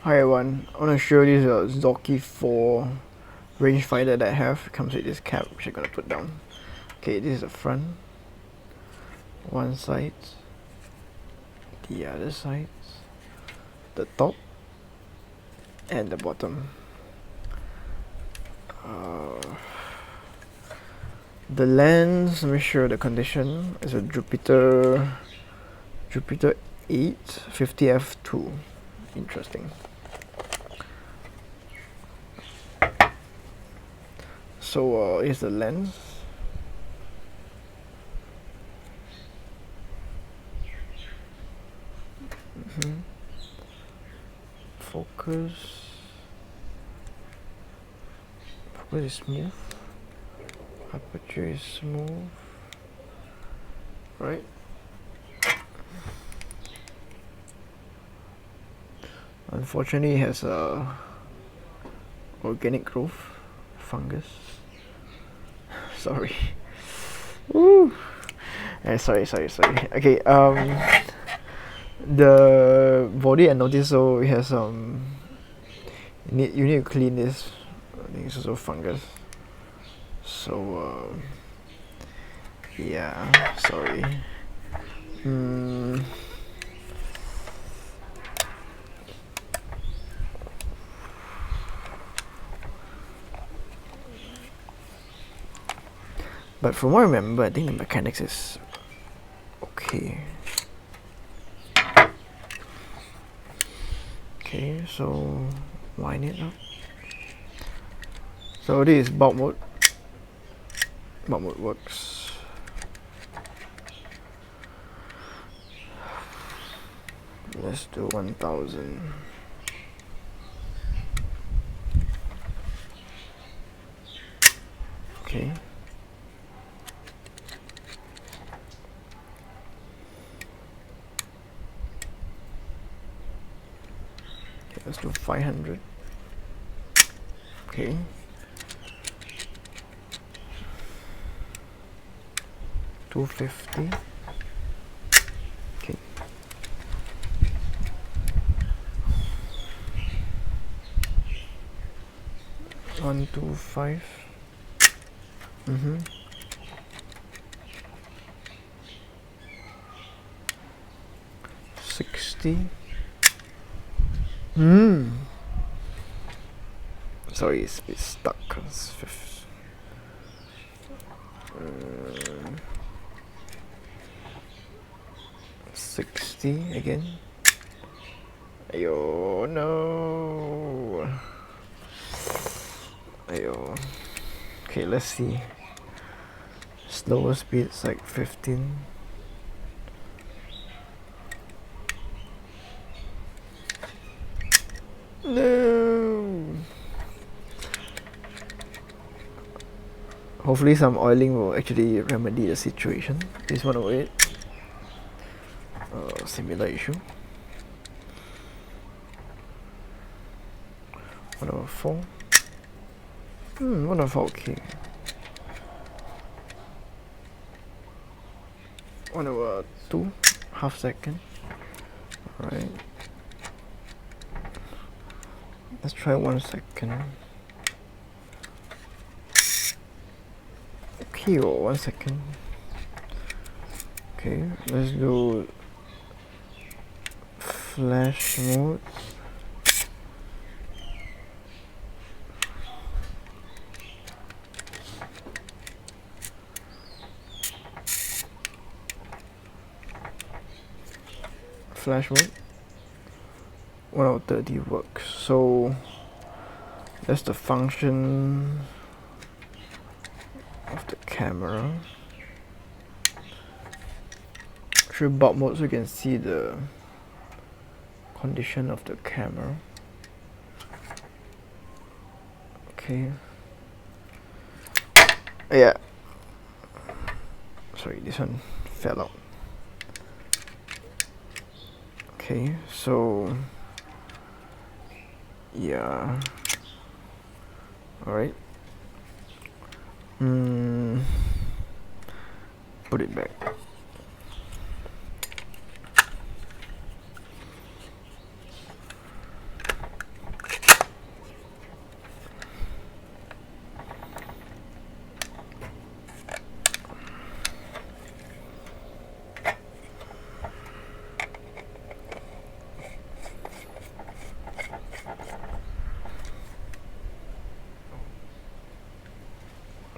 Hi everyone, I want to show you this Zorki 4 rangefinder that I have. It comes with this cap which I'm going to put down. Okay, this is the front, one side, the other side, the top and the bottom. The lens, let me show the condition, is a Jupiter-8 50f2. Interesting. So here's the lens. Focus is smooth. Aperture is smooth. Right. Unfortunately, it has a organic growth fungus. Sorry. Woo. Sorry. Okay. The body I noticed, so it has you need to clean this. I think it's also fungus. So yeah. Sorry. But from what I remember, I think the mechanics is okay. Okay, so line it up. So this is bulb mode. Bulb mode works. Let's do 1000. Okay. Let's do 500. Okay. $250. Okay. $125. 60. Sorry, it's a bit stuck. 60 again. Ayo, no. Ayo. Okay, let's see. Slower speed's like 15. No. Hopefully some oiling will actually remedy the situation. This 108. Similar issue. 104. 104, okay. 102, half second. Alright. Let's try 1 second. Okay, 1 second. Okay, let's do flash mode. Flash mode. 130 works. So that's the function of the camera. Through bulb mode, so you can see the condition of the camera. Okay. Yeah. Sorry, this one fell out. Okay, so yeah. Alright. Put it back.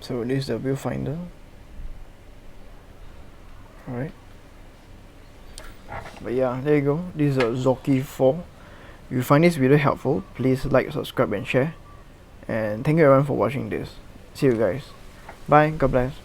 So this is the viewfinder. Alright. But yeah, there you go. This is a Zorki 4. If you find this video helpful, please like, subscribe and share. And thank you everyone for watching this. See you guys. Bye. God bless.